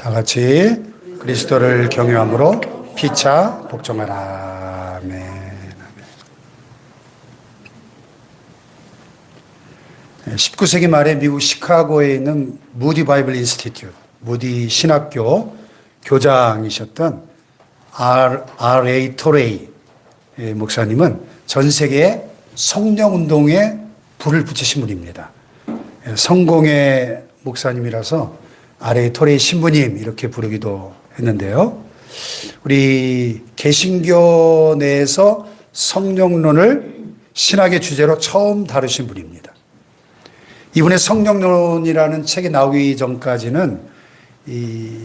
다 같이 그리스도를 경외함으로 피차 복종하라. 아멘. 19세기 말에 미국 시카고에 있는 무디 바이블 인스티튜트, 무디 신학교 교장이셨던 R.A. 토레이 목사님은 전 세계에 성령운동에 불을 붙이신 분입니다. 성공의 목사님이라서 R.A. 토레이 신부님 이렇게 부르기도 했는데요. 우리 개신교 내에서 성령론을 신학의 주제로 처음 다루신 분입니다. 이분의 성령론이라는 책이 나오기 전까지는 이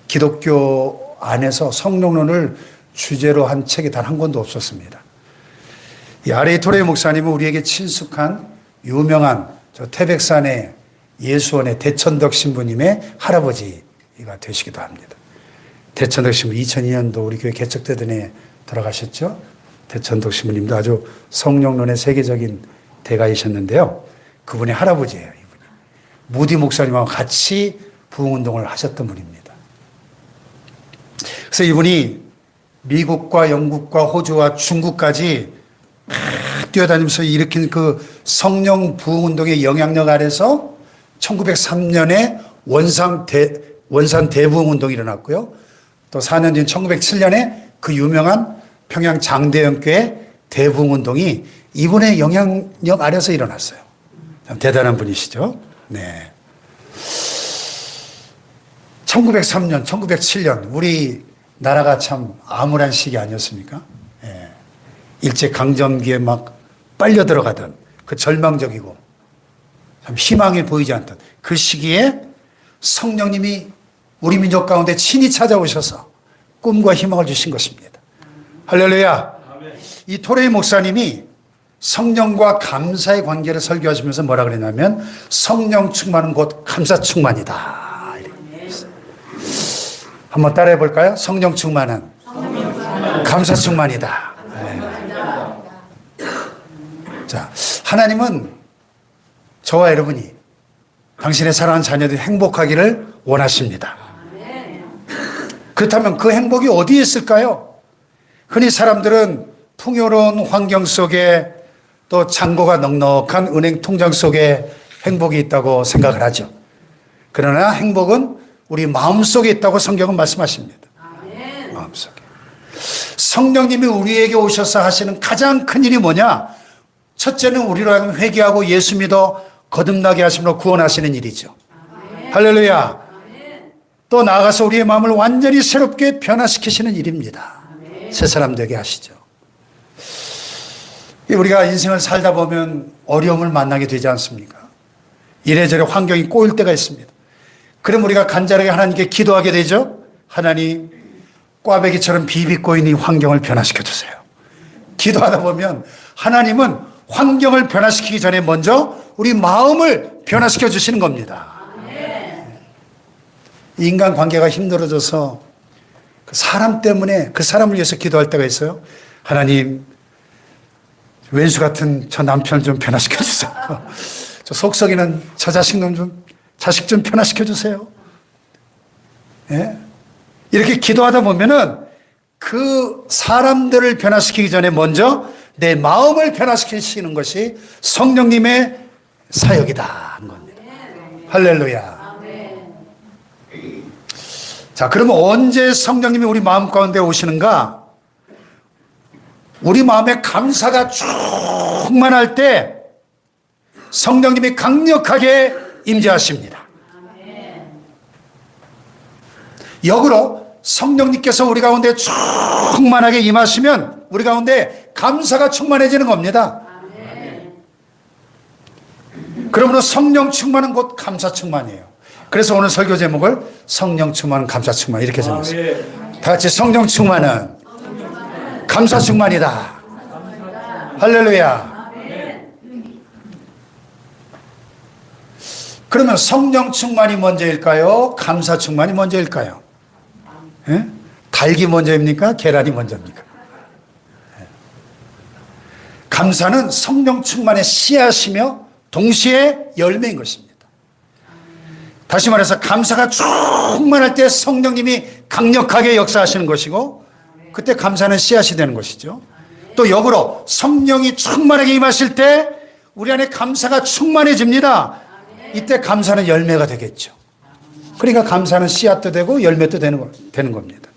기독교 안에서 성령론을 주제로 한 책이 단 한 권도 없었습니다. 이 R.A. 토레이 목사님은 우리에게 친숙한 유명한 저 태백산의 예수원의 대천덕 신부님의 할아버지가 되시기도 합니다. 대천덕 신부 2002년도 우리 교회 개척되던 해 돌아가셨죠. 대천덕 신부님도 아주 성령론의 세계적인 대가이셨는데요. 그분의 할아버지예요. 이분이. 무디 목사님하고 같이 부흥운동을 하셨던 분입니다. 그래서 이분이 미국과 영국과 호주와 중국까지 막 뛰어다니면서 일으킨 그 성령 부흥운동의 영향력 아래서 1903년에 원산 대부흥운동이 일어났고요. 또 4년 뒤인 1907년에 그 유명한 평양 장대영교회 대부흥운동이 이분의 영향력 아래서 일어났어요. 참 대단한 분이시죠. 네. 1903년, 1907년 우리 나라가 참 암울한 시기 아니었습니까? 예. 일제강점기에 막 빨려 들어가던 그 절망적이고 참 희망이 보이지 않던 그 시기에 성령님이 우리 민족 가운데 친히 찾아오셔서 꿈과 희망을 주신 것입니다. 할렐루야. 이 토레이 목사님이 성령과 감사의 관계를 설교하시면서 뭐라 그랬냐면 성령 충만은 곧 감사 충만이다. 한번 따라해 볼까요? 성령 충만은 감사 충만이다. 네. 자, 하나님은 저와 여러분이 당신의 사랑하는 자녀들이 행복하기를 원하십니다. 그렇다면 그 행복이 어디에 있을까요? 흔히 사람들은 풍요로운 환경 속에 또 잔고가 넉넉한 은행 통장 속에 행복이 있다고 생각을 하죠. 그러나 행복은 우리 마음속에 있다고 성경은 말씀하십니다. 마음속에. 성령님이 우리에게 오셔서 하시는 가장 큰 일이 뭐냐? 첫째는 우리로 하여금 회개하고 예수 믿어 거듭나게 하심으로 구원하시는 일이죠. 할렐루야. 또 나아가서 우리의 마음을 완전히 새롭게 변화시키시는 일입니다. 새 사람 되게 하시죠. 우리가 인생을 살다 보면 어려움을 만나게 되지 않습니까? 이래저래 환경이 꼬일 때가 있습니다. 그럼 우리가 간절하게 하나님께 기도하게 되죠. 하나님, 꽈배기처럼 비비고 있는 이 환경을 변화시켜 주세요. 기도하다 보면 하나님은 환경을 변화시키기 전에 먼저 우리 마음을 변화시켜 주시는 겁니다. 인간관계가 힘들어져서 그 사람 때문에 그 사람을 위해서 기도할 때가 있어요. 하나님, 왼수 같은 저 남편을 좀 변화시켜 주세요. 저 속썩이는 저 자식 좀 변화시켜 주세요. 예? 이렇게 기도하다 보면은 그 사람들을 변화시키기 전에 먼저 내 마음을 변화시키시는 것이 성령님의 사역이다 하는 겁니다. 할렐루야. 자, 그러면 언제 성령님이 우리 마음 가운데 오시는가? 우리 마음에 감사가 충만할 때 성령님이 강력하게 임재하십니다. 역으로 성령님께서 우리 가운데 충만하게 임하시면 우리 가운데 감사가 충만해지는 겁니다. 그러므로 성령 충만은 곧 감사 충만이에요. 그래서 오늘 설교 제목을 성령 충만은 감사 충만 이렇게 정했어요. 다 같이 성령 충만은 감사 충만이다. 할렐루야. 그러면 성령 충만이 먼저일까요? 감사 충만이 먼저일까요? 예? 닭이 먼저입니까? 계란이 먼저입니까? 감사는 성령 충만의 씨앗이며 동시에 열매인 것입니다. 다시 말해서 감사가 충만할 때 성령님이 강력하게 역사하시는 것이고 그때 감사는 씨앗이 되는 것이죠. 또 역으로 성령이 충만하게 임하실 때 우리 안에 감사가 충만해집니다. 이때 감사는 열매가 되겠죠. 그러니까 감사는 씨앗도 되고 열매도 되는 겁니다.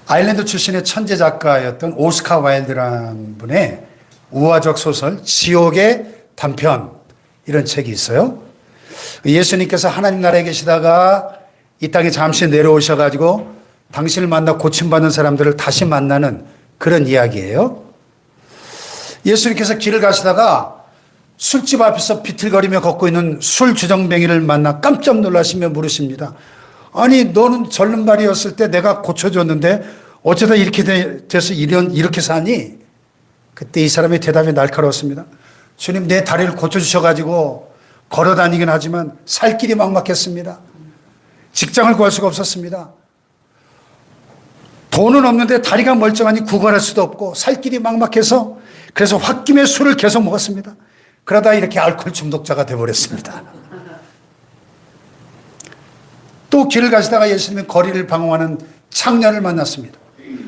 아일랜드 출신의 천재 작가였던 오스카 와일드라는 분의 우화적 소설 지옥의 단편 이런 책이 있어요. 예수님께서 하나님 나라에 계시다가 이 땅에 잠시 내려오셔가지고 당신을 만나 고침받는 사람들을 다시 만나는 그런 이야기예요. 예수님께서 길을 가시다가 술집 앞에서 비틀거리며 걷고 있는 술 주정뱅이를 만나 깜짝 놀라시며 물으십니다. 아니 너는 절름발이었을 때 내가 고쳐줬는데 어쩌다 이렇게 돼서 이렇게 사니? 그때 이 사람의 대답이 날카로웠습니다. 주님 내 다리를 고쳐주셔가지고 걸어다니긴 하지만 살 길이 막막했습니다. 직장을 구할 수가 없었습니다. 돈은 없는데 다리가 멀쩡하니 구걸할 수도 없고 살 길이 막막해서 그래서 홧김에 술을 계속 먹었습니다. 그러다 이렇게 알코올 중독자가 되어버렸습니다. 또 길을 가시다가 예수님은 거리를 방황하는 창녀를 만났습니다.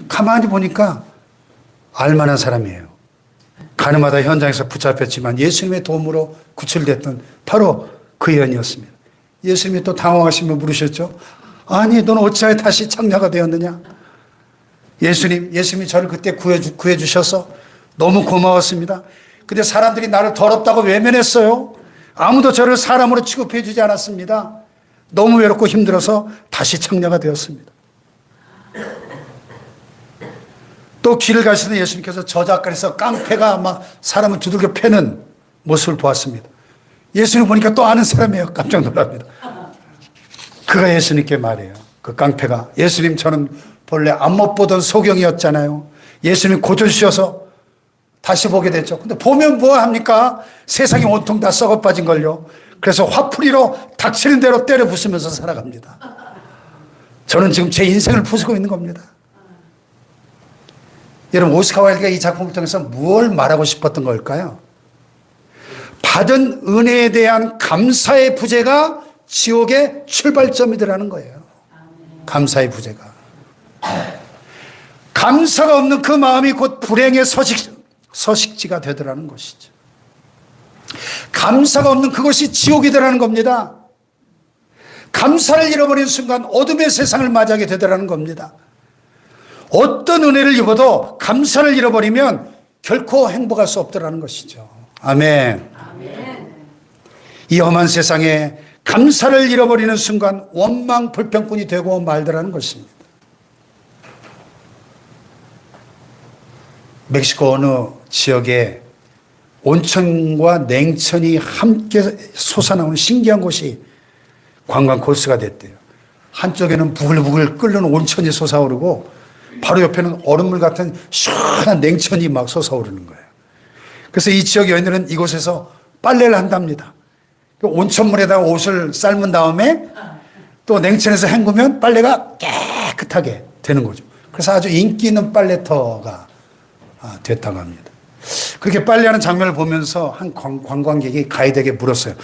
가만히 보니까 알만한 사람이에요. 가늠하다 현장에서 붙잡혔지만 예수님의 도움으로 구출됐던 바로 그 여인이었습니다. 예수님이 또 당황하시며 물으셨죠. 아니 너는 어찌하여 다시 창녀가 되었느냐. 예수님이 저를 그때 구해주셔서 너무 고마웠습니다. 근데 사람들이 나를 더럽다고 외면했어요. 아무도 저를 사람으로 취급해 주지 않았습니다. 너무 외롭고 힘들어서 다시 창녀가 되었습니다. 또 길을 가시던 예수님께서 저작거리에서 깡패가 막 사람을 두들겨 패는 모습을 보았습니다. 예수님 보니까 또 아는 사람이에요. 깜짝 놀랍니다. 그가 예수님께 말해요. 그 깡패가 예수님 저는 본래 안 못 보던 소경이었잖아요. 예수님 고쳐주셔서 다시 보게 됐죠. 근데 보면 뭐합니까? 세상이 온통 다 썩어 빠진 걸요. 그래서 화풀이로 닥치는 대로 때려 부수면서 살아갑니다. 저는 지금 제 인생을 부수고 있는 겁니다. 여러분 오스카 와일드가 이 작품을 통해서 무엇을 말하고 싶었던 걸까요? 받은 은혜에 대한 감사의 부재가 지옥의 출발점이더라는 거예요. 감사의 부재가. 감사가 없는 그 마음이 곧 불행의 서식지가 되더라는 것이죠. 감사가 없는 그것이 지옥이더라는 겁니다. 감사를 잃어버린 순간 어둠의 세상을 맞이하게 되더라는 겁니다. 어떤 은혜를 입어도 감사를 잃어버리면 결코 행복할 수 없더라는 것이죠. 아멘. 아멘. 이 험한 세상에 감사를 잃어버리는 순간 원망 불평꾼이 되고 말더라는 것입니다. 멕시코 어느 지역에 온천과 냉천이 함께 솟아나오는 신기한 곳이 관광 코스가 됐대요. 한쪽에는 부글부글 끓는 온천이 솟아오르고 바로 옆에는 얼음물 같은 시원한 냉천이 막 솟아오르는 거예요. 그래서 이 지역 여인들은 이곳에서 빨래를 한답니다. 온천물에다가 옷을 삶은 다음에 또 냉천에서 헹구면 빨래가 깨끗하게 되는 거죠. 그래서 아주 인기 있는 빨래터가 됐다고 합니다. 그렇게 빨래하는 장면을 보면서 한 관광객이 가이드에게 물었어요.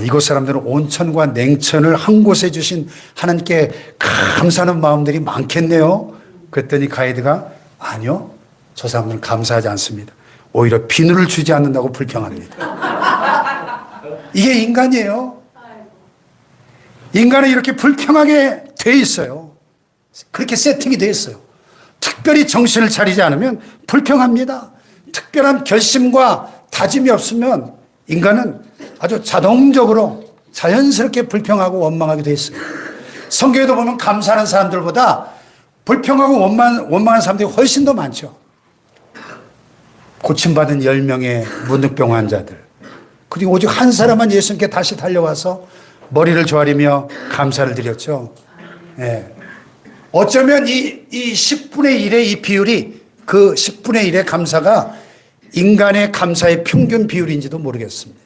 이곳 사람들은 온천과 냉천을 한 곳에 주신 하나님께 감사하는 마음들이 많겠네요. 그랬더니 가이드가 아니요. 저 사람들은 감사하지 않습니다. 오히려 비누를 주지 않는다고 불평합니다. 이게 인간이에요. 인간은 이렇게 불평하게 돼 있어요. 그렇게 세팅이 돼 있어요. 특별히 정신을 차리지 않으면 불평합니다. 특별한 결심과 다짐이 없으면 인간은 아주 자동적으로 자연스럽게 불평하고 원망하게 돼 있어요. 성경에도 보면 감사하는 사람들보다 불평하고 원망하는 사람들이 훨씬 더 많죠. 고침받은 10명의 문득병 환자들. 그리고 오직 한 사람만 예수님께 다시 달려와서 머리를 조아리며 감사를 드렸죠. 예. 어쩌면 이 10분의 1의 이 비율이 그 10분의 1의 감사가 인간의 감사의 평균 비율인지도 모르겠습니다.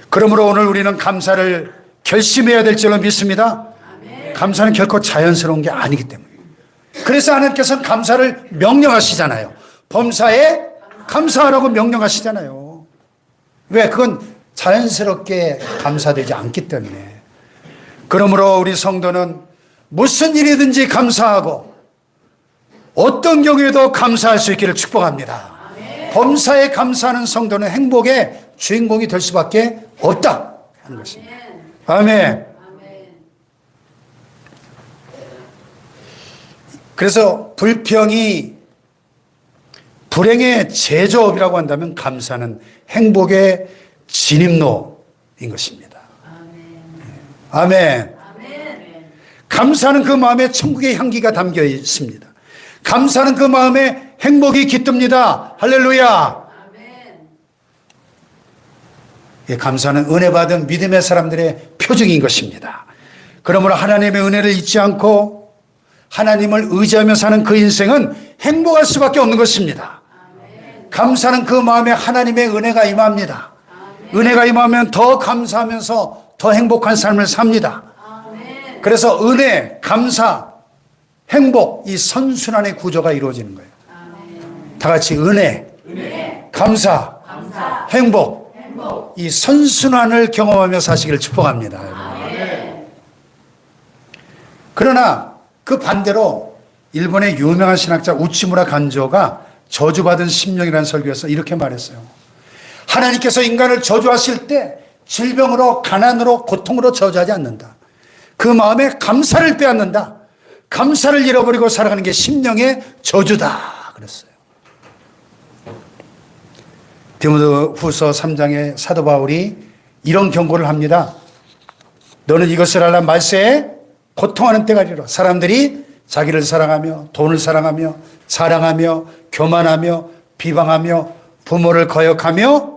그러므로 오늘 우리는 감사를 결심해야 될 줄로 믿습니다. 감사는 결코 자연스러운 게 아니기 때문에. 그래서 하나님께서는 감사를 명령하시잖아요. 범사에 감사하라고 명령하시잖아요. 왜? 그건 자연스럽게 감사되지 않기 때문에. 그러므로 우리 성도는 무슨 일이든지 감사하고 어떤 경우에도 감사할 수 있기를 축복합니다. 범사에 감사하는 성도는 행복의 주인공이 될 수밖에 없다 하는 것입니다. 아멘. 그래서 불평이 불행의 제조업이라고 한다면 감사는 행복의 진입로인 것입니다. 아멘. 감사는 그 마음에 천국의 향기가 담겨 있습니다. 감사는 그 마음에 행복이 깃듭니다. 할렐루야. 예, 감사는 은혜 받은 믿음의 사람들의 표징인 것입니다. 그러므로 하나님의 은혜를 잊지 않고 하나님을 의지하며 사는 그 인생은 행복할 수밖에 없는 것입니다. 감사는 그 마음에 하나님의 은혜가 임합니다. 은혜가 임하면 더 감사하면서 더 행복한 삶을 삽니다. 그래서 은혜, 감사, 행복, 이 선순환의 구조가 이루어지는 거예요. 다 같이 은혜, 감사, 행복, 이 선순환을 경험하며 사시기를 축복합니다. 그러나 그 반대로 일본의 유명한 신학자 우치무라 간조가 저주받은 심령이라는 설교에서 이렇게 말했어요. 하나님께서 인간을 저주하실 때 질병으로, 가난으로, 고통으로 저주하지 않는다. 그 마음에 감사를 빼앗는다. 감사를 잃어버리고 살아가는 게 심령의 저주다 그랬어요. 디모데후서 3장에 사도 바울이 이런 경고를 합니다. 너는 이것을 알라. 말세에 고통하는 때가 이르러 사람들이 자기를 사랑하며 돈을 사랑하며 자랑하며 교만하며 비방하며 부모를 거역하며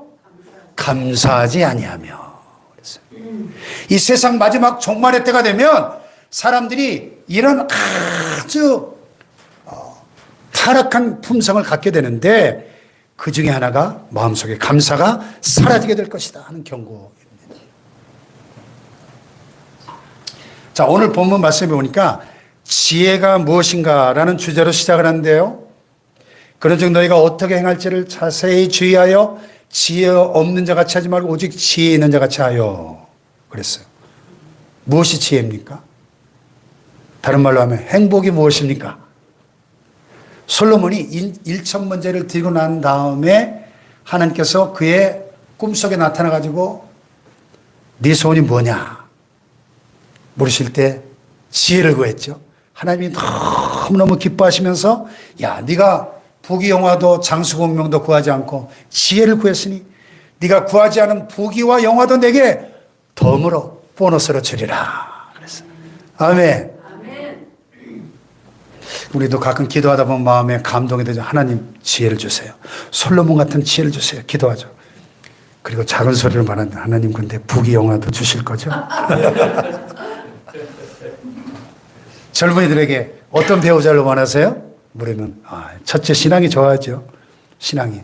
감사하지 아니하며 그랬어요. 이 세상 마지막 종말의 때가 되면 사람들이 이런 아주 타락한 품성을 갖게 되는데 그 중에 하나가 마음속에 감사가 사라지게 될 것이다 하는 경고입니다. 자, 오늘 본문 말씀해 보니까 지혜가 무엇인가라는 주제로 시작을 하는데요. 그런즉 너희가 어떻게 행할지를 자세히 주의하여 지혜 없는 자 같이 하지 말고 오직 지혜 있는 자 같이 하여 그랬어요. 무엇이 지혜입니까? 다른 말로 하면 행복이 무엇입니까? 솔로몬이 일천문제를 들고 난 다음에 하나님께서 그의 꿈속에 나타나가지고 네 소원이 뭐냐 물으실 때 지혜를 구했죠. 하나님이 너무너무 기뻐하시면서 야, 네가 부귀영화도 장수공명도 구하지 않고 지혜를 구했으니 네가 구하지 않은 부귀와 영화도 내게 덤으로 보너스로 주리라 그랬어요. 아멘. 우리도 가끔 기도하다 보면 마음에 감동이 되죠. 하나님 지혜를 주세요. 솔로몬 같은 지혜를 주세요. 기도하죠. 그리고 작은 소리로 말하는데 하나님 근데 부귀영화도 주실 거죠? 젊은이들에게 어떤 배우자를 원하세요? 물으면 첫째 신앙이 좋아하죠. 신앙이.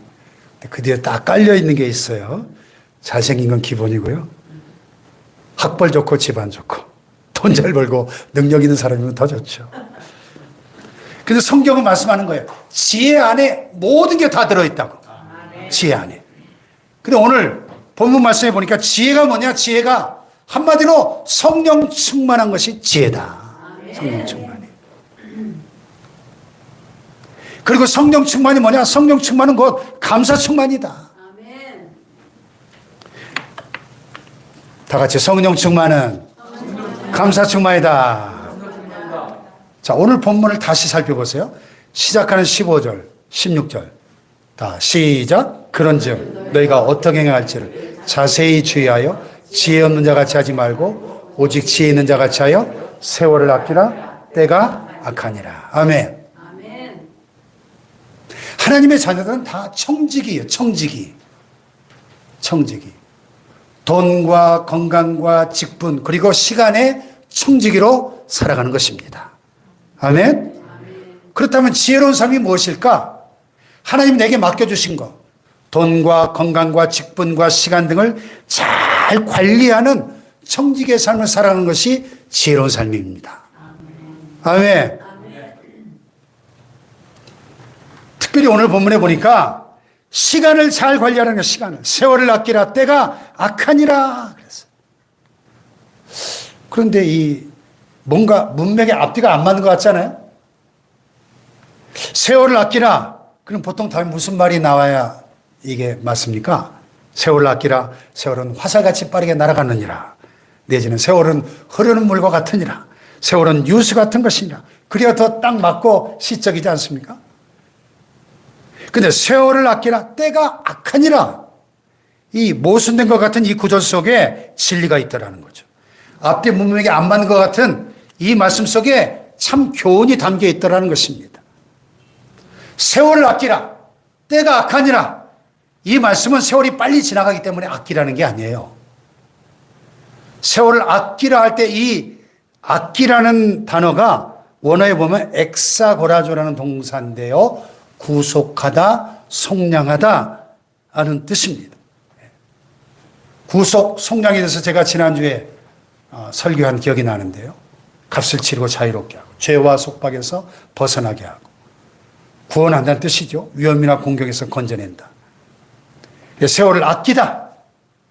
그 뒤에 딱 깔려있는 게 있어요. 잘생긴 건 기본이고요. 학벌 좋고 집안 좋고 돈 잘 벌고 능력 있는 사람이면 더 좋죠. 그래서 성경은 말씀하는 거예요. 지혜 안에 모든 게 다 들어있다고. 지혜 안에. 근데 오늘 본문 말씀해 보니까 지혜가 뭐냐? 지혜가 한마디로 성령 충만한 것이 지혜다. 성령 충만이. 그리고 성령 충만이 뭐냐? 성령 충만은 곧 감사 충만이다. 다 같이 성령 충만은 감사 충만이다. 자, 오늘 본문을 다시 살펴보세요. 시작하는 15절, 16절. 다 시작. 그런즉 너희가 어떻게 행할지를 자세히 주의하여 지혜 없는 자 같이 하지 말고 오직 지혜 있는 자 같이 하여 세월을 아끼라. 때가 악하니라. 아멘. 하나님의 자녀들은 다 청지기예요. 청지기. 돈과 건강과 직분 그리고 시간의 청지기로 살아가는 것입니다. 아멘. 그렇다면 지혜로운 삶이 무엇일까? 하나님 내게 맡겨주신 것, 돈과 건강과 직분과 시간 등을 잘 관리하는 청지기의 삶을 살아가는 것이 지혜로운 삶입니다. 아멘. 특별히 오늘 본문에 보니까 시간을 잘 관리하는 거, 시간을. 세월을 아끼라, 때가 악하니라. 그랬어요. 그런데 이 뭔가 문맥의 앞뒤가 안 맞는 것 같잖아요? 세월을 아끼라. 그럼 보통 다음에 무슨 말이 나와야 이게 맞습니까? 세월을 아끼라. 세월은 화살같이 빠르게 날아가느니라. 내지는 세월은 흐르는 물과 같으니라. 세월은 유수 같은 것이니라. 그래야 더 딱 맞고 시적이지 않습니까? 근데 세월을 아끼라, 때가 악하니라. 이 모순된 것 같은 이 구절 속에 진리가 있다라는 거죠. 앞뒤 문맥이 안 맞는 것 같은 이 말씀 속에 참 교훈이 담겨 있다라는 것입니다. 세월을 아끼라, 때가 악하니라. 이 말씀은 세월이 빨리 지나가기 때문에 아끼라는 게 아니에요. 세월을 아끼라 할 때 이 아끼라는 단어가 원어에 보면 엑사고라조라는 동사인데요. 구속하다, 속량하다 하는 뜻입니다. 구속, 속량에 대해서 제가 지난주에 설교한 기억이 나는데요. 값을 치르고 자유롭게 하고 죄와 속박에서 벗어나게 하고 구원한다는 뜻이죠. 위험이나 공격에서 건져낸다. 세월을 아끼다.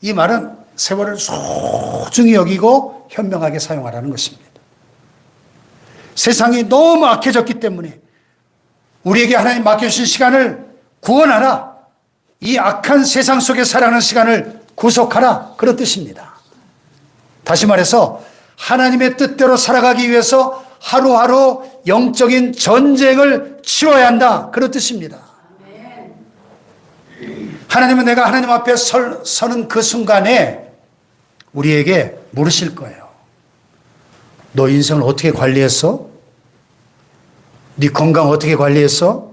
이 말은 세월을 소중히 여기고 현명하게 사용하라는 것입니다. 세상이 너무 악해졌기 때문에 우리에게 하나님 맡겨주신 시간을 구원하라. 이 악한 세상 속에 살아가는 시간을 구속하라. 그런 뜻입니다. 다시 말해서 하나님의 뜻대로 살아가기 위해서 하루하루 영적인 전쟁을 치러야 한다. 그런 뜻입니다. 하나님은 내가 하나님 앞에 서는 그 순간에 우리에게 물으실 거예요. 너 인생을 어떻게 관리했어? 네 건강 어떻게 관리했어?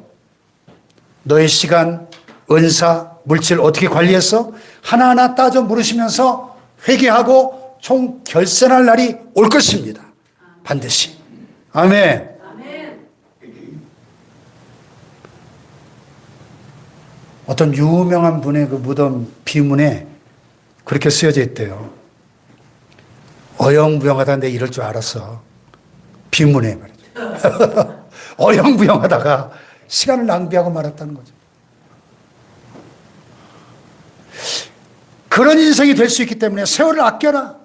너의 시간, 은사, 물질 어떻게 관리했어? 하나하나 따져 물으시면서 회개하고 총 결산할 날이 올 것입니다. 반드시. 아멘. 어떤 유명한 분의 그 무덤 비문에 그렇게 쓰여져 있대요. 어영부영하다 내가 이럴 줄 알았어. 비문에 말이죠. 어영부영하다가 시간을 낭비하고 말았다는 거죠. 그런 인생이 될 수 있기 때문에 세월을 아껴라.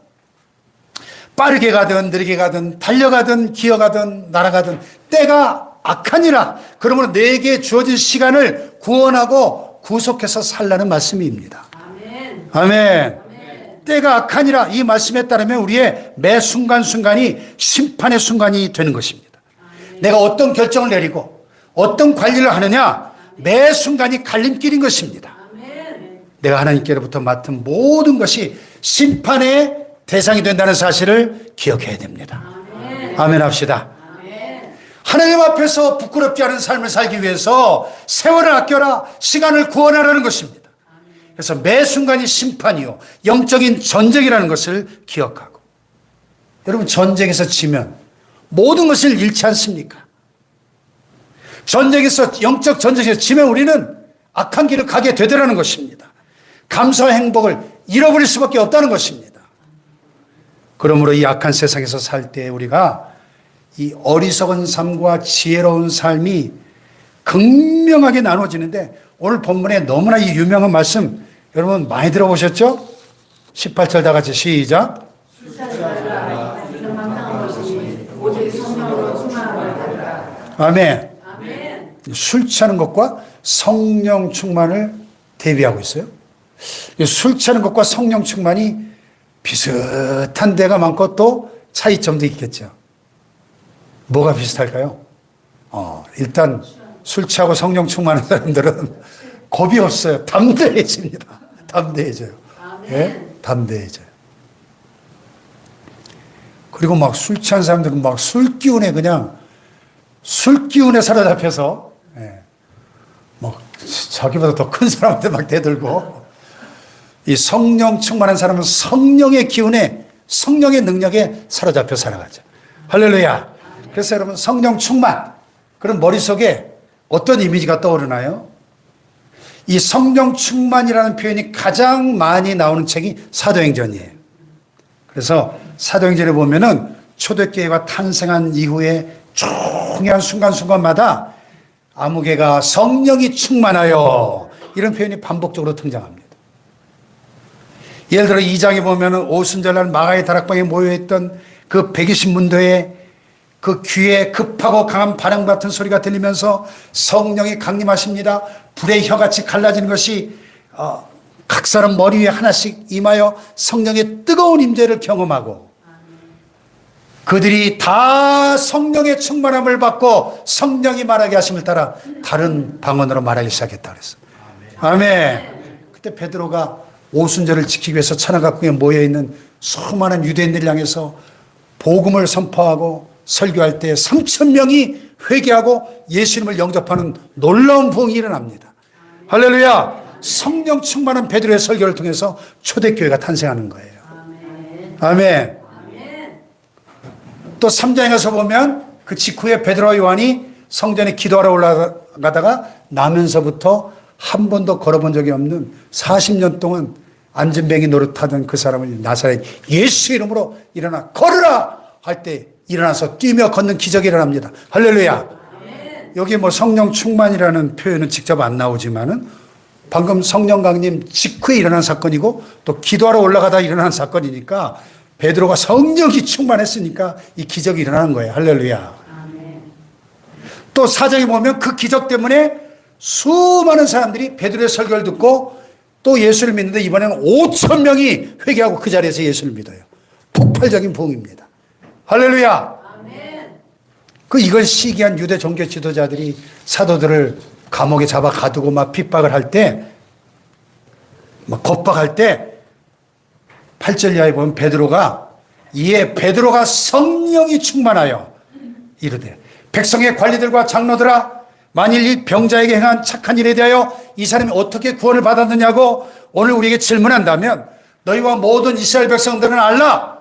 빠르게 가든 느리게 가든 달려가든 기어가든 날아가든 때가 악하니라. 그러므로 내게 주어진 시간을 구원하고 구속해서 살라는 말씀입니다. 아멘. 아멘. 때가 악하니라. 이 말씀에 따르면 우리의 매 순간순간이 심판의 순간이 되는 것입니다. 아멘. 내가 어떤 결정을 내리고 어떤 관리를 하느냐, 매 순간이 갈림길인 것입니다. 아멘. 내가 하나님께로부터 맡은 모든 것이 심판의 대상이 된다는 사실을 기억해야 됩니다. 아멘, 아멘 합시다. 아멘. 하나님 앞에서 부끄럽지 않은 삶을 살기 위해서 세월을 아껴라, 시간을 구원하라는 것입니다. 그래서 매 순간이 심판이요, 영적인 전쟁이라는 것을 기억하고. 여러분, 전쟁에서 지면 모든 것을 잃지 않습니까? 전쟁에서, 영적 전쟁에서 지면 우리는 악한 길을 가게 되더라는 것입니다. 감사와 행복을 잃어버릴 수밖에 없다는 것입니다. 그러므로 이 악한 세상에서 살 때 우리가 이 어리석은 삶과 지혜로운 삶이 극명하게 나눠지는데, 오늘 본문에 너무나 이 유명한 말씀 여러분 많이 들어보셨죠? 18절 다 같이 시작. 아멘. 술 취하는 것과 성령 충만을 대비하고 있어요. 술 취하는 것과 성령 충만이 비슷한 데가 많고 또 차이점도 있겠죠. 뭐가 비슷할까요? 일단 술 취하고 성령 충만한 사람들은 겁이 없어요. 담대해집니다. 담대해져요. 예? 담대해져요. 그리고 막 술 취한 사람들은 막 술 기운에 그냥 술 기운에 사로잡혀서, 예, 막 자기보다 더 큰 사람한테 막 대들고, 이 성령 충만한 사람은 성령의 기운에, 성령의 능력에 사로잡혀 살아가죠. 할렐루야. 그래서 여러분, 성령 충만, 그럼 머릿속에 어떤 이미지가 떠오르나요? 이 성령 충만이라는 표현이 가장 많이 나오는 책이 사도행전이에요. 그래서 사도행전에 보면은 초대교회가 탄생한 이후에 중요한 순간순간마다 아무개가 성령이 충만하여 이런 표현이 반복적으로 등장합니다. 예를 들어 2장에 보면은 오순절날 마가의 다락방에 모여있던 그 120문도의 그 귀에 급하고 강한 바람 같은 소리가 들리면서 성령이 강림하십니다. 불의 혀같이 갈라지는 것이 각 사람 머리 위에 하나씩 임하여 성령의 뜨거운 임재를 경험하고 그들이 다 성령의 충만함을 받고 성령이 말하게 하심을 따라 다른 방언으로 말하기 시작했다 그랬어. 아멘. 그때 베드로가 오순절을 지키기 위해서 천하각국에 모여있는 수많은 유대인들을 향해서 복음을 선포하고 설교할 때 3,000명이 회개하고 예수님을 영접하는 놀라운 부흥이 일어납니다. 할렐루야. 성령 충만한 베드로의 설교를 통해서 초대교회가 탄생하는 거예요. 아멘. 또 3장에 가서 보면 그 직후에 베드로와 요한이 성전에 기도하러 올라가다가 나면서부터 한 번도 걸어본 적이 없는 40년 동안 안전뱅이 노릇하던 그 사람을 나사렛 예수 이름으로 일어나 걸으라 할 때 일어나서 뛰며 걷는 기적이 일어납니다. 할렐루야. 여기 뭐 성령 충만이라는 표현은 직접 안 나오지만은 방금 성령 강림 직후에 일어난 사건이고 또 기도하러 올라가다 일어난 사건이니까 베드로가 성령이 충만했으니까 이 기적이 일어나는 거예요. 할렐루야. 또 4장에 보면 그 기적 때문에 수많은 사람들이 베드로의 설교를 듣고 또 예수를 믿는데 이번에는 5,000명이 회개하고 그 자리에서 예수를 믿어요. 폭발적인 부흥입니다. 할렐루야. 이걸 시기한 유대 종교 지도자들이 사도들을 감옥에 잡아 가두고 막 핍박을 할 때, 막 겁박할 때 8절 이하에 보면 베드로가 성령이 충만하여 이르되 백성의 관리들과 장로들아 만일 이 병자에게 행한 착한 일에 대하여 이 사람이 어떻게 구원을 받았느냐고 오늘 우리에게 질문한다면 너희와 모든 이스라엘 백성들은 알라.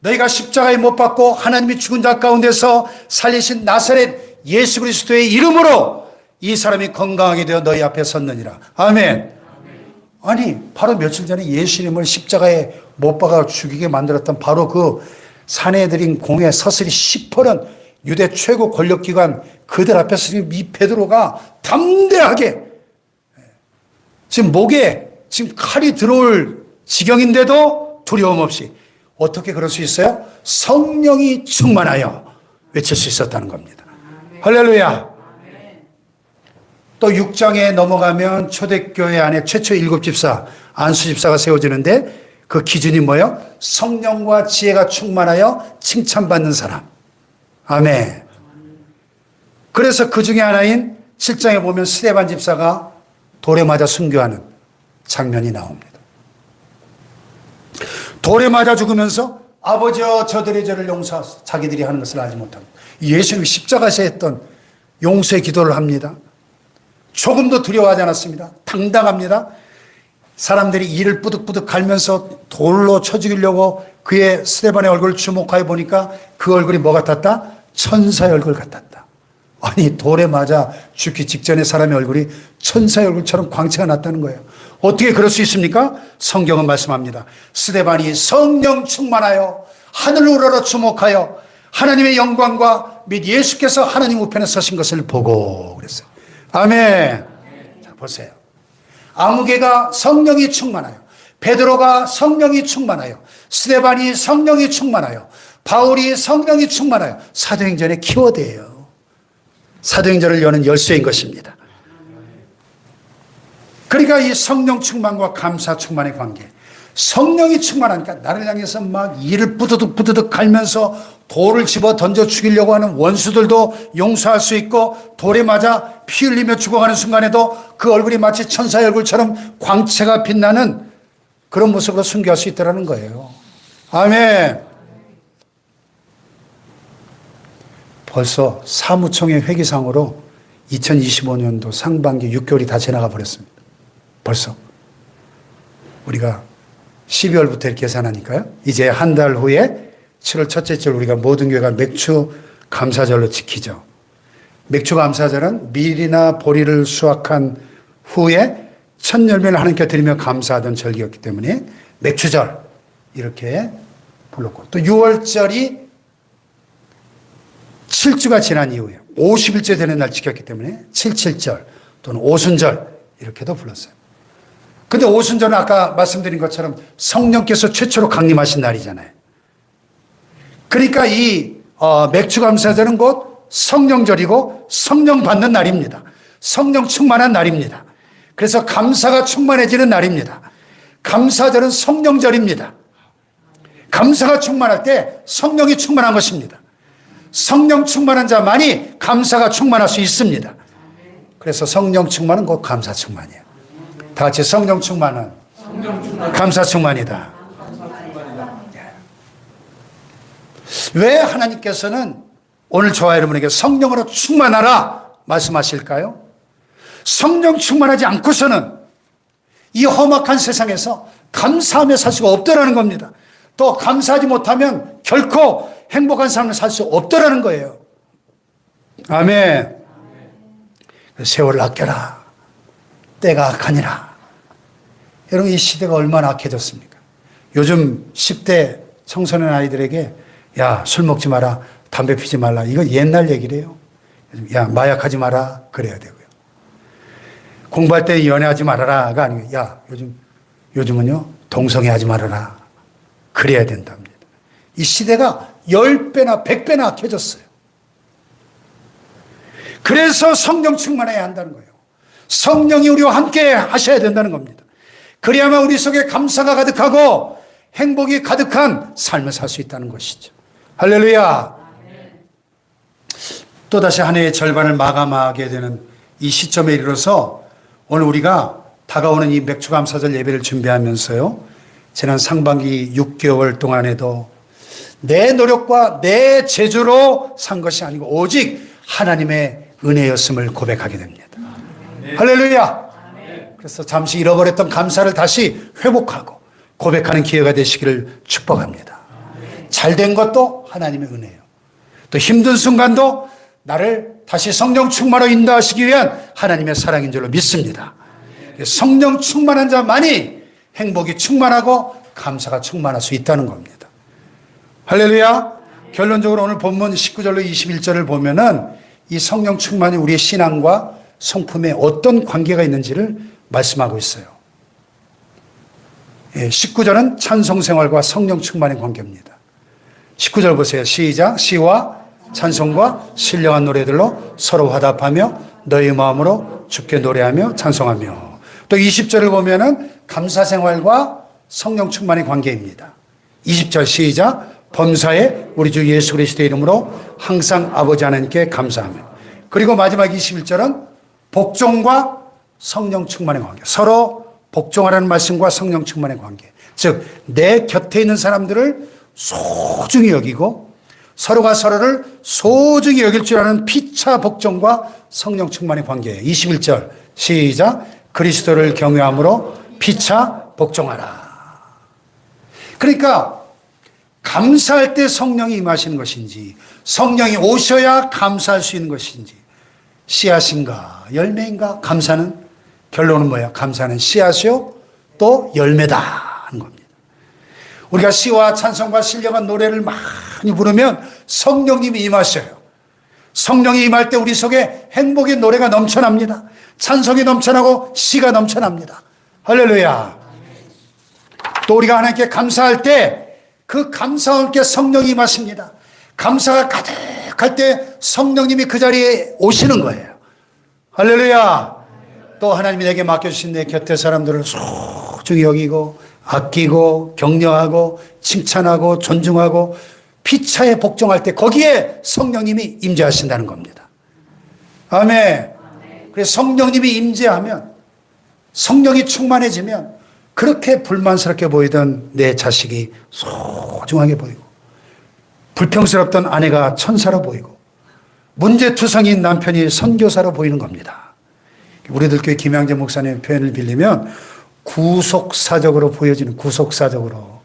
너희가 십자가에 못 박고 하나님이 죽은 자 가운데서 살리신 나사렛 예수 그리스도의 이름으로 이 사람이 건강하게 되어 너희 앞에 섰느니라. 아멘. 아니 바로 며칠 전에 예수님을 십자가에 못 박아 죽이게 만들었던 바로 그 사내들인 공회 서슬이 시퍼런 유대 최고 권력기관 그들 앞에서 이 베드로가 담대하게 지금 목에 지금 칼이 들어올 지경인데도 두려움 없이 어떻게 그럴 수 있어요? 성령이 충만하여 외칠 수 있었다는 겁니다. 할렐루야. 또 6장에 넘어가면 초대교회 안에 최초 7집사 안수집사가 세워지는데 그 기준이 뭐예요? 성령과 지혜가 충만하여 칭찬받는 사람. 아멘. 그래서 그 중에 하나인 7장에 보면 스데반 집사가 돌에 맞아 순교하는 장면이 나옵니다. 돌에 맞아 죽으면서 아버지여 저들의 죄를 용서하소서 자기들이 하는 것을 알지 못합니다. 예수님이 십자가에서 했던 용서의 기도를 합니다. 조금도 두려워하지 않았습니다. 당당합니다. 사람들이 이를 뿌득뿌득 갈면서 돌로 쳐 죽이려고 그의 스데반의 얼굴을 주목하여 보니까 그 얼굴이 뭐 같았다? 천사의 얼굴 같았다. 아니 돌에 맞아 죽기 직전에 사람의 얼굴이 천사의 얼굴처럼 광채가 났다는 거예요. 어떻게 그럴 수 있습니까? 성경은 말씀합니다. 스데반이 성령 충만하여 하늘을 우러러 주목하여 하나님의 영광과 및 예수께서 하나님 우편에 서신 것을 보고 그랬어요. 아멘. 자, 보세요. 아무개가 성령이 충만하여, 베드로가 성령이 충만하여, 스데반이 성령이 충만하여, 바울이 성령이 충만하여 사도행전의 키워드예요. 사도행전을 여는 열쇠인 것입니다. 그러니까 이 성령 충만과 감사 충만의 관계. 성령이 충만하니까 나를 향해서 막 이를 부드득 갈면서 돌을 집어 던져 죽이려고 하는 원수들도 용서할 수 있고 돌에 맞아 피 흘리며 죽어가는 순간에도 그 얼굴이 마치 천사의 얼굴처럼 광채가 빛나는 그런 모습으로 순교할 수 있다는 거예요. 아멘. 벌써 사무총회 회기상으로 2025년도 상반기 6개월이 다 지나가 버렸습니다. 벌써. 우리가 12월부터 이렇게 계산하니까요. 이제 한 달 후에 7월 첫째 주 우리가 모든 교회가 맥주 감사절로 지키죠. 맥주 감사절은 밀이나 보리를 수확한 후에 첫 열매를 하나님께 드리며 감사하던 절기였기 때문에 맥주절 이렇게 불렀고 또 6월절이 7주가 지난 이후에 50일째 되는 날 지켰기 때문에 77절 또는 오순절 이렇게도 불렀어요. 근데 오순절은 아까 말씀드린 것처럼 성령께서 최초로 강림하신 날이잖아요. 그러니까 이 맥주 감사절은 곧 성령절이고 성령 받는 날입니다. 성령 충만한 날입니다. 그래서 감사가 충만해지는 날입니다. 감사절은 성령절입니다. 감사가 충만할 때 성령이 충만한 것입니다. 성령 충만한 자만이 감사가 충만할 수 있습니다. 그래서 성령 충만은 곧 감사 충만이에요. 다 같이 성령 충만은 감사 충만이다. 왜 하나님께서는 오늘 저와 여러분에게 성령으로 충만하라 말씀하실까요? 성령 충만하지 않고서는 이 험악한 세상에서 감사하며 살 수가 없더라는 겁니다. 또 감사하지 못하면 결코 행복한 삶을 살 수 없더라는 거예요. 아멘. 세월을 아껴라. 때가 악하니라. 여러분, 이 시대가 얼마나 악해졌습니까? 요즘 10대 청소년 아이들에게 야, 술 먹지 마라, 담배 피지 말라. 이건 옛날 얘기래요. 야, 마약하지 마라. 그래야 되고요. 공부할 때 연애하지 말아라가 아니고 야, 요즘은요, 동성애하지 말아라. 그래야 된답니다. 이 시대가 10배나 100배나 악해졌어요. 그래서 성령 충만해야 한다는 거예요. 성령이 우리와 함께 하셔야 된다는 겁니다. 그래야만 우리 속에 감사가 가득하고 행복이 가득한 삶을 살 수 있다는 것이죠. 할렐루야. 또다시 한 해의 절반을 마감하게 되는 이 시점에 이르러서 오늘 우리가 다가오는 이 맥주감사절 예배를 준비하면서요, 지난 상반기 6개월 동안에도 내 노력과 내 재주로 산 것이 아니고 오직 하나님의 은혜였음을 고백하게 됩니다. 할렐루야. 그래서 잠시 잃어버렸던 감사를 다시 회복하고 고백하는 기회가 되시기를 축복합니다. 잘된 것도 하나님의 은혜예요. 또 힘든 순간도 나를 다시 성령 충만으로 인도하시기 위한 하나님의 사랑인 줄로 믿습니다. 성령 충만한 자만이 행복이 충만하고 감사가 충만할 수 있다는 겁니다. 할렐루야. 결론적으로 오늘 본문 19절로 21절을 보면은 이 성령 충만이 우리의 신앙과 성품에 어떤 관계가 있는지를 말씀하고 있어요. 19절은 찬송 생활과 성령 충만의 관계입니다. 19절 보세요. 시작. 시와 찬송과 신령한 노래들로 서로 화답하며 너희 마음으로 주께 노래하며 찬송하며. 또 20절을 보면은 감사 생활과 성령 충만의 관계입니다. 20절 시작. 범사에 우리 주 예수 그리스도의 이름으로 항상 아버지 하나님께 감사하며. 그리고 마지막 21절은 복종과 성령 충만의 관계. 서로 복종하라는 말씀과 성령 충만의 관계. 즉, 내 곁에 있는 사람들을 소중히 여기고 서로가 서로를 소중히 여길 줄 아는 피차 복종과 성령 충만의 관계예요. 21절 시작. 그리스도를 경외함으로 피차 복종하라. 그러니까 감사할 때 성령이 임하시는 것인지 성령이 오셔야 감사할 수 있는 것인지, 씨앗인가 열매인가. 감사는 결론은 뭐예요? 감사는 씨앗이요 또 열매다 하는 겁니다. 우리가 시와 찬송과 신령한 노래를 많이 부르면 성령님이 임하셔요. 성령이 임할 때 우리 속에 행복의 노래가 넘쳐납니다. 찬송이 넘쳐나고 시가 넘쳐납니다. 할렐루야. 또 우리가 하나님께 감사할 때 그 감사와 함께 성령이 임하십니다. 감사가 가득할 때 성령님이 그 자리에 오시는 거예요. 할렐루야. 또 하나님이 내게 맡겨주신 내 곁에 사람들을 소중히 여기고 아끼고 격려하고 칭찬하고 존중하고 피차에 복종할 때 거기에 성령님이 임재하신다는 겁니다. 아멘. 그래서 성령님이 임재하면, 성령이 충만해지면 그렇게 불만스럽게 보이던 내 자식이 소중하게 보이고, 불평스럽던 아내가 천사로 보이고, 문제투성인 남편이 선교사로 보이는 겁니다. 우리들 교회 김양재 목사님의 표현을 빌리면 구속사적으로 보여지는, 구속사적으로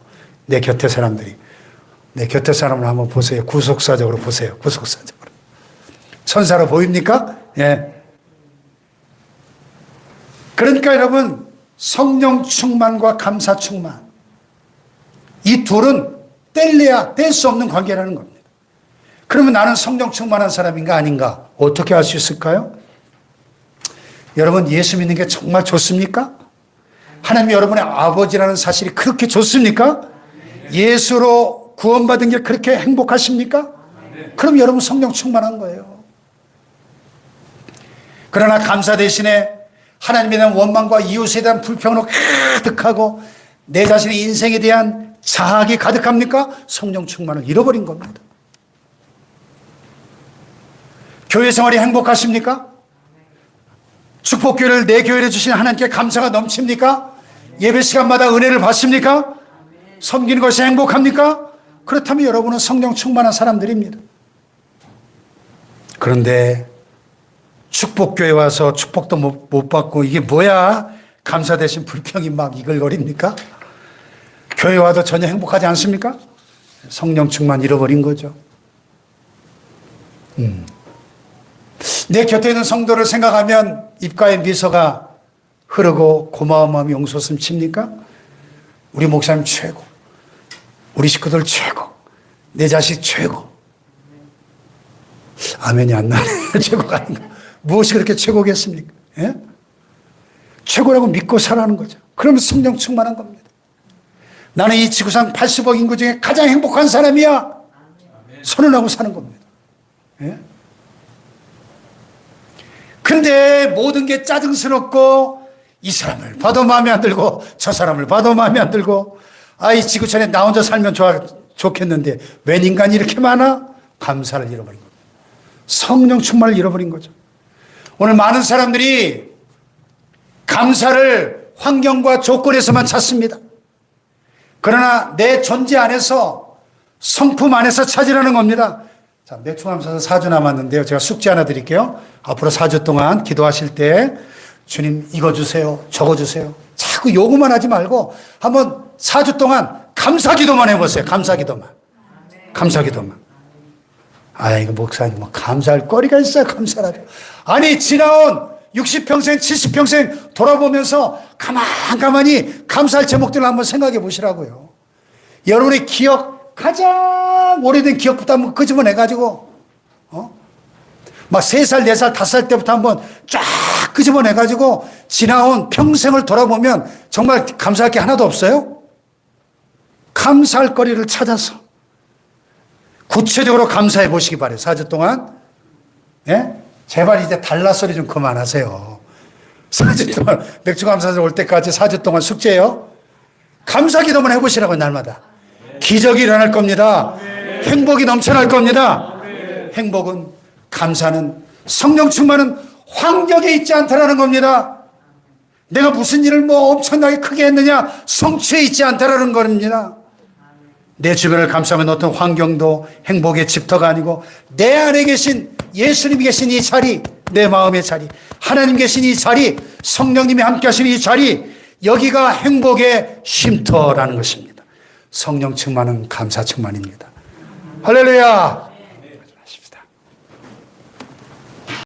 내 곁에 사람들이, 내 곁에 사람을 한번 보세요. 구속사적으로 보세요. 구속사적으로. 천사로 보입니까? 예. 그러니까 여러분, 성령 충만과 감사 충만, 이 둘은 뗄래야 뗄 수 없는 관계라는 겁니다. 그러면 나는 성령 충만한 사람인가 아닌가 어떻게 알 수 있을까요? 여러분, 예수 믿는 게 정말 좋습니까? 하나님 여러분의 아버지라는 사실이 그렇게 좋습니까? 예수로 구원받은 게 그렇게 행복하십니까? 그럼 여러분 성령 충만한 거예요. 그러나 감사 대신에 하나님에 대한 원망과 이웃에 대한 불평으로 가득하고 내 자신의 인생에 대한 자학이 가득합니까? 성령 충만을 잃어버린 겁니다. 교회 생활이 행복하십니까? 축복교회를 내 교회를 주신 하나님께 감사가 넘칩니까? 예배 시간마다 은혜를 받습니까? 섬기는 것이 행복합니까? 그렇다면 여러분은 성령 충만한 사람들입니다. 그런데 축복교회 와서 축복도 못 받고 이게 뭐야? 감사 대신 불평이 막 이글거립니까? 교회 와도 전혀 행복하지 않습니까? 성령 충만 잃어버린 거죠. 내 곁에 있는 성도를 생각하면 입가에 미소가 흐르고 고마운 마음이 용솟음 칩니까? 우리 목사님 최고, 우리 식구들 최고, 내 자식 최고. 아멘이 안 나네. 최고가 아닌가. 무엇이 그렇게 최고겠습니까? 예? 최고라고 믿고 살아가는 거죠. 그러면 성령 충만한 겁니다. 나는 이 지구상 80억 인구 중에 가장 행복한 사람이야. 선언하고 사는 겁니다. 예? 근데 모든 게 짜증스럽고 이 사람을 봐도 마음에 안 들고 저 사람을 봐도 마음에 안 들고 이 지구촌에 나 혼자 살면 좋겠는데 웬 인간이 이렇게 많아? 감사를 잃어버린 겁니다. 성령 충만을 잃어버린 거죠. 오늘 많은 사람들이 감사를 환경과 조건에서만 찾습니다. 그러나 내 존재 안에서 성품 안에서 찾으라는 겁니다. 자, 매충하면서 4주 남았는데요. 제가 숙제 하나 드릴게요. 앞으로 4주 동안 기도하실 때 주님 이거 주세요. 저거 주세요. 자꾸 요구만 하지 말고 한번 4주 동안 감사기도만 해보세요. 감사기도만. 감사기도만. 이거 목사님 뭐 감사할 거리가 있어요. 감사라도. 아니 지나온 60평생 70평생 돌아보면서 가만히 감사할 제목들을 한번 생각해 보시라고요. 여러분의 기억 가장 오래된 기억부터 한번 끄집어내가지고 막 3살 4살 5살 때부터 한번 쫙 끄집어내가지고 지나온 평생을 돌아보면 정말 감사할 게 하나도 없어요. 감사할 거리를 찾아서 구체적으로 감사해 보시기 바래요. 4주 동안. 예? 제발 이제 달라 소리 좀 그만하세요. 4주 동안 맥주 감사절 올 때까지 4주 동안 숙제예요. 감사 기도만 해보시라고요. 날마다. 기적이 일어날 겁니다. 행복이 넘쳐날 겁니다. 행복은, 감사는, 성령 충만은 환경에 있지 않다라는 겁니다. 내가 무슨 일을 뭐 엄청나게 크게 했느냐 성취에 있지 않다라는 겁니다. 내 주변을 감싸면 어떤 환경도 행복의 집터가 아니고 내 안에 계신 예수님이 계신 이 자리, 내 마음의 자리, 하나님 계신 이 자리, 성령님이 함께 하시는 이 자리, 여기가 행복의 쉼터라는 것입니다. 성령 충만은 감사 충만입니다. 할렐루야.